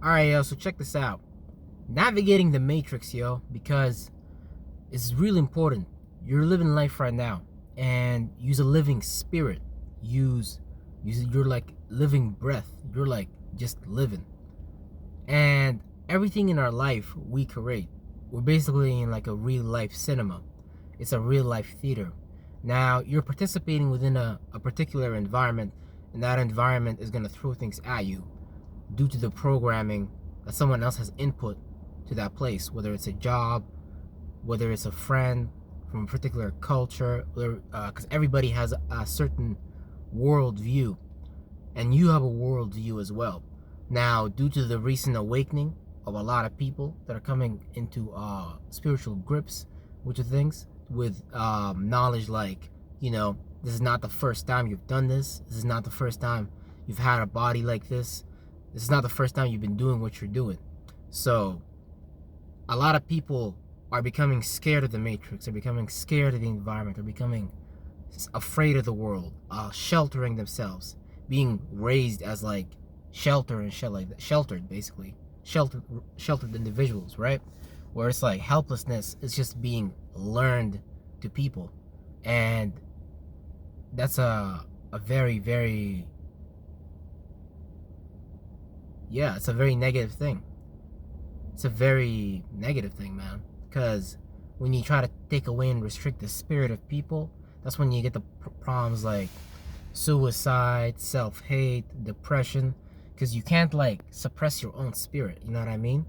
Alright, yo, so check this out. Navigating the matrix, yo, because it's really important. You're living life right now, and use a living spirit. Use you're like living breath. You're like just living. And everything in our life we create. We're basically in like a real life cinema. It's a real life theater. Now you're participating within a particular environment, and that environment is gonna throw things at you due to the programming that someone else has input to that place, whether it's a job, whether it's a friend from a particular culture, because everybody has a certain worldview, and you have a worldview as well. Now, due to the recent awakening of a lot of people that are coming into spiritual grips with things, with knowledge like, this is not the first time you've done this. This is not the first time you've had a body like this. This is not the first time you've been doing what you're doing. So, a lot of people are becoming scared of the matrix. They're becoming scared of the environment. They're becoming afraid of the world, sheltering themselves, being raised as like shelter and shit like that, sheltered basically, sheltered individuals, right? Where it's like helplessness is just being learned to people, and that's a very very it's a very negative thing. It's a very negative thing, man, because when you try to take away and restrict the spirit of people, that's when you get the problems like suicide, self-hate, depression, because you can't like suppress your own spirit, you know what I mean?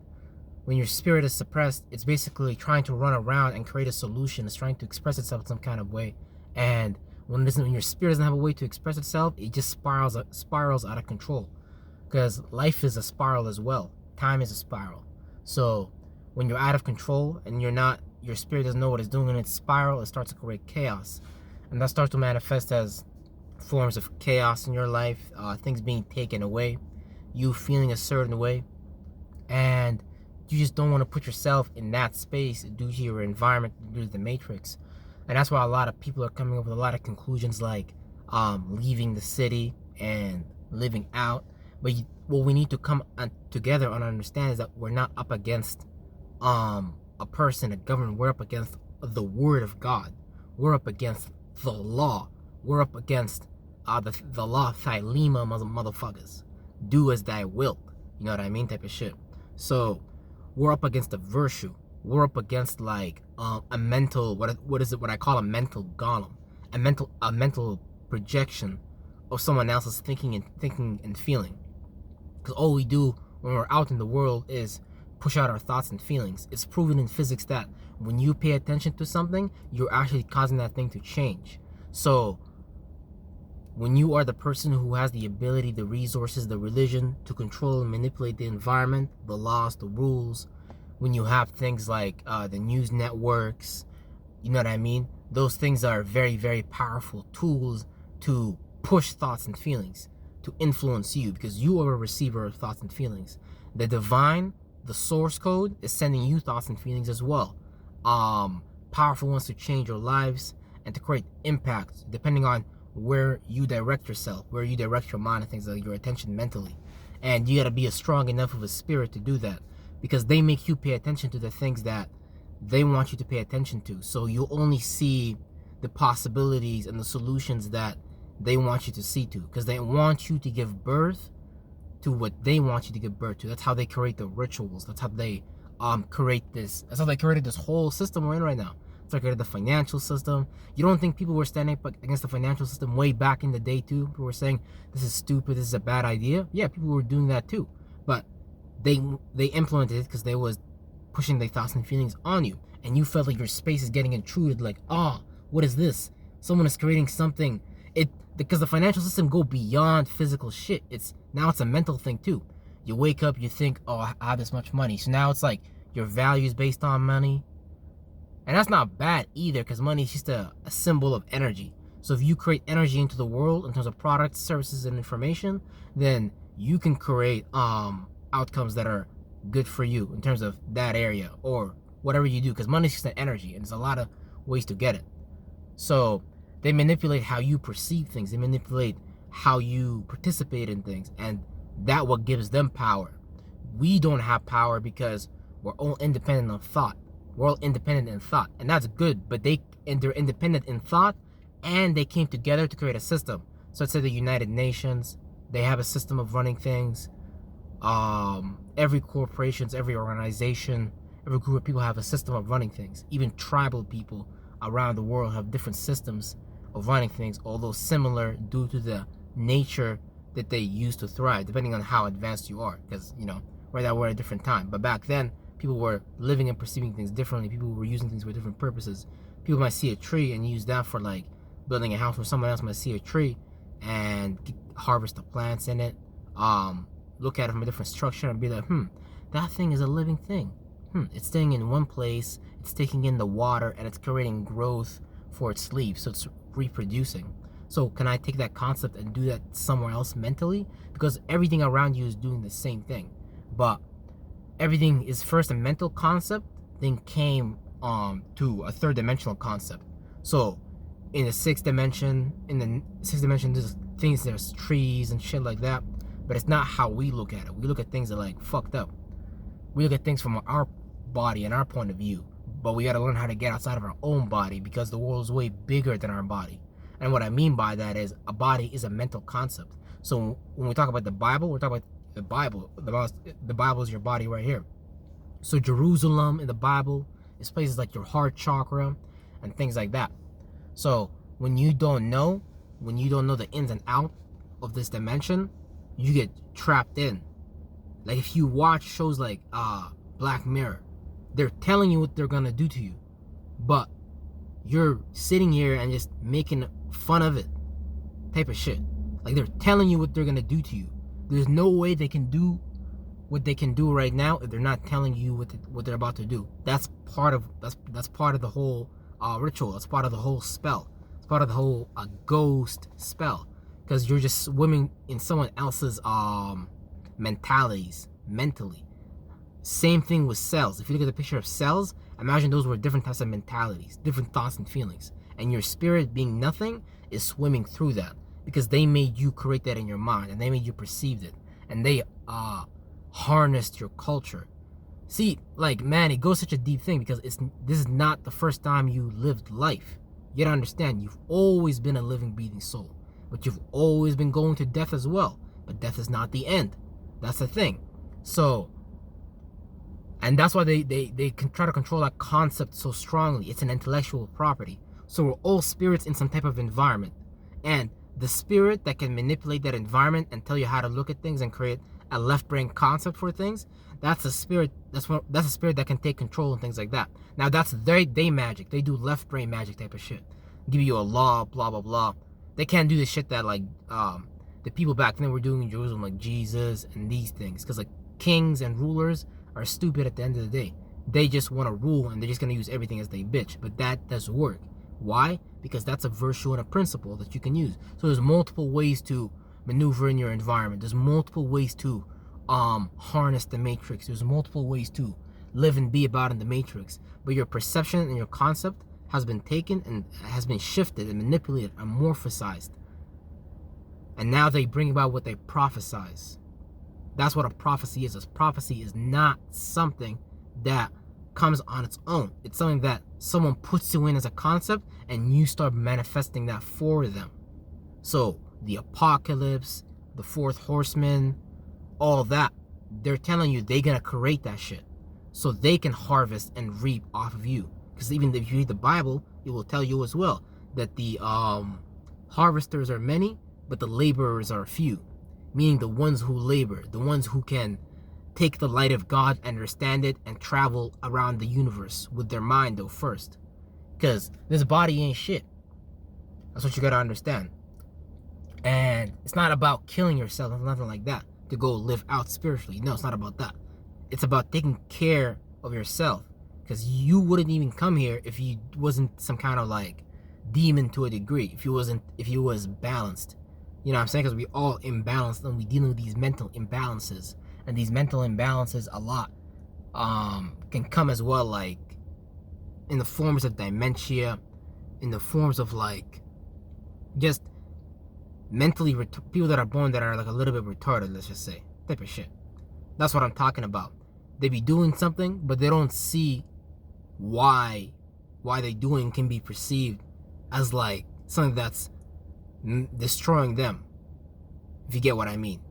When your spirit is suppressed, it's basically trying to run around and create a solution. It's trying to express itself in some kind of way, and when your spirit doesn't have a way to express itself, it just spirals out of control, because life is a spiral as well. Time is a spiral. So when you're out of control and your spirit doesn't know what it's doing in its spiral, it starts to create chaos, and that starts to manifest as forms of chaos in your life, things being taken away, you feeling a certain way, and you just don't want to put yourself in that space due to your environment, due to the matrix. And that's why a lot of people are coming up with a lot of conclusions like leaving the city and living out. But what we need to come together and understand is that we're not up against a person, a government. We're up against the word of God. We're up against the law. We're up against the law of Thylema, motherfuckers. Do as thy wilt. You know what I mean? Type of shit. So we're up against the virtue. We're up against like a mental, what I call a mental golem, a mental projection of someone else's thinking and feeling. Because all we do when we're out in the world is push out our thoughts and feelings. It's proven in physics that when you pay attention to something, you're actually causing that thing to change. So when you are the person who has the ability, the resources, the religion to control and manipulate the environment, the laws, the rules, when you have things like the news networks, you know what I mean? Those things are very, very powerful tools to push thoughts and feelings, to influence you, because you are a receiver of thoughts and feelings. The divine, the source code, is sending you thoughts and feelings as well. Powerful ones to change your lives and to create impact depending on where you direct yourself, where you direct your mind and things like your attention mentally. And you gotta be a strong enough of a spirit to do that, because they make you pay attention to the things that they want you to pay attention to. So you only see the possibilities and the solutions that they want you to see to, because they want you to give birth to what they want you to give birth to. That's how they create the rituals. That's how they create this. That's how they created this whole system we're in right now. That's how they created the financial system. You don't think people were standing up against the financial system way back in the day too? People were saying this is stupid, this is a bad idea. Yeah, people were doing that too, but they implemented it because they was pushing their thoughts and feelings on you, and you felt like your space is getting intruded. Like, what is this? Someone is creating something. Because the financial system go beyond physical shit. It's a mental thing too. You wake up, you think, I have this much money. So now it's like your value is based on money. And that's not bad either, because money is just a symbol of energy. So if you create energy into the world in terms of products, services, and information, then you can create outcomes that are good for you in terms of that area or whatever you do, because money is just an energy and there's a lot of ways to get it. So they manipulate how you perceive things. They manipulate how you participate in things, and that what gives them power. we don't have power because we're all independent of thought. We're all independent in thought, and that's good. But they're independent in thought, and they came together to create a system. So let's say the United Nations, they have a system of running things. Every corporations, every organization, every group of people have a system of running things. Even tribal people around the world have different systems of running things, although similar due to the nature that they use to thrive, depending on how advanced you are. Because, right now we're at a different time. But back then, people were living and perceiving things differently. People were using things for different purposes. People might see a tree and use that for like building a house, or someone else might see a tree and harvest the plants in it. Look at it from a different structure and be like, that thing is a living thing. It's staying in one place, it's taking in the water, and it's creating growth for its leaves, so it's reproducing. So can I take that concept and do that somewhere else mentally? Because everything around you is doing the same thing. But everything is first a mental concept, then came to a third dimensional concept. So in the sixth dimension, there's things, there's trees and shit like that. But it's not how we look at it. We look at things that like fucked up. We look at things from our body and our point of view. But we gotta learn how to get outside of our own body, because the world is way bigger than our body. And what I mean by that is a body is a mental concept. So when we talk about the Bible, we're talking about the Bible. The Bible is your body right here. So Jerusalem in the Bible is places like your heart chakra and things like that. So when you don't know the ins and outs of this dimension, you get trapped in. Like if you watch shows like Black Mirror, they're telling you what they're gonna do to you, but you're sitting here and just making fun of it, type of shit. Like they're telling you what they're gonna do to you. There's no way they can do what they can do right now if they're not telling you what they're about to do. That's part of the whole ritual. That's part of the whole spell. It's part of the whole ghost spell, because you're just swimming in someone else's mentalities mentally. Same thing with cells. If you look at the picture of cells, imagine those were different types of mentalities, different thoughts and feelings, and your spirit, being nothing, is swimming through that, because they made you create that in your mind, and they made you perceive it, and they harnessed your culture. See, like, man, it goes such a deep thing, because this is not the first time you lived life. You gotta understand, you've always been a living, breathing soul, but you've always been going to death as well. But death is not the end. That's the thing. So, and that's why they can try to control that concept so strongly. It's an intellectual property. So we're all spirits in some type of environment, and the spirit that can manipulate that environment and tell you how to look at things and create a left brain concept for things, that's a spirit. That's a spirit that can take control and things like that. Now that's they magic. They do left brain magic type of shit. Give you a law, blah blah blah. They can't do the shit that like the people back then were doing in Jerusalem, like Jesus and these things, because like kings and rulers are stupid at the end of the day. They just want to rule, and they're just gonna use everything as they bitch. But that does work. Why? Because that's a virtue and a principle that you can use. So there's multiple ways to maneuver in your environment. There's multiple ways to harness the matrix. There's multiple ways to live and be about in the matrix. But your perception and your concept has been taken and has been shifted and manipulated, amorphosized. And now they bring about what they prophesize. That's what a prophecy is. A prophecy is not something that comes on its own. It's something that someone puts you in as a concept, and you start manifesting that for them. So the apocalypse, the fourth horseman, all that, they're telling you they're gonna create that shit so they can harvest and reap off of you. Because even if you read the Bible, it will tell you as well that the harvesters are many, but the laborers are few. Meaning the ones who labor, the ones who can take the light of God, understand it, and travel around the universe with their mind though first. Because this body ain't shit. That's what you gotta understand. And it's not about killing yourself, it's nothing like that, to go live out spiritually. No, it's not about that. It's about taking care of yourself. Because you wouldn't even come here if you wasn't some kind of like demon to a degree. If you was balanced. You know what I'm saying? Because we all imbalanced, and we dealing with these mental imbalances. And these mental imbalances a lot can come as well, like in the forms of dementia, in the forms of like just mentally people that are born that are like a little bit retarded, let's just say, type of shit. That's what I'm talking about. They be doing something, but they don't see why they doing can be perceived as like something that's destroying them, if you get what I mean.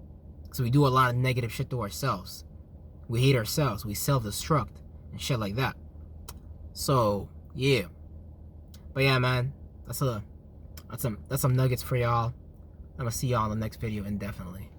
So we do a lot of negative shit to ourselves. We hate ourselves. We self-destruct and shit like that. So yeah, but yeah, man, that's some nuggets for y'all. I'm gonna see y'all in the next video indefinitely.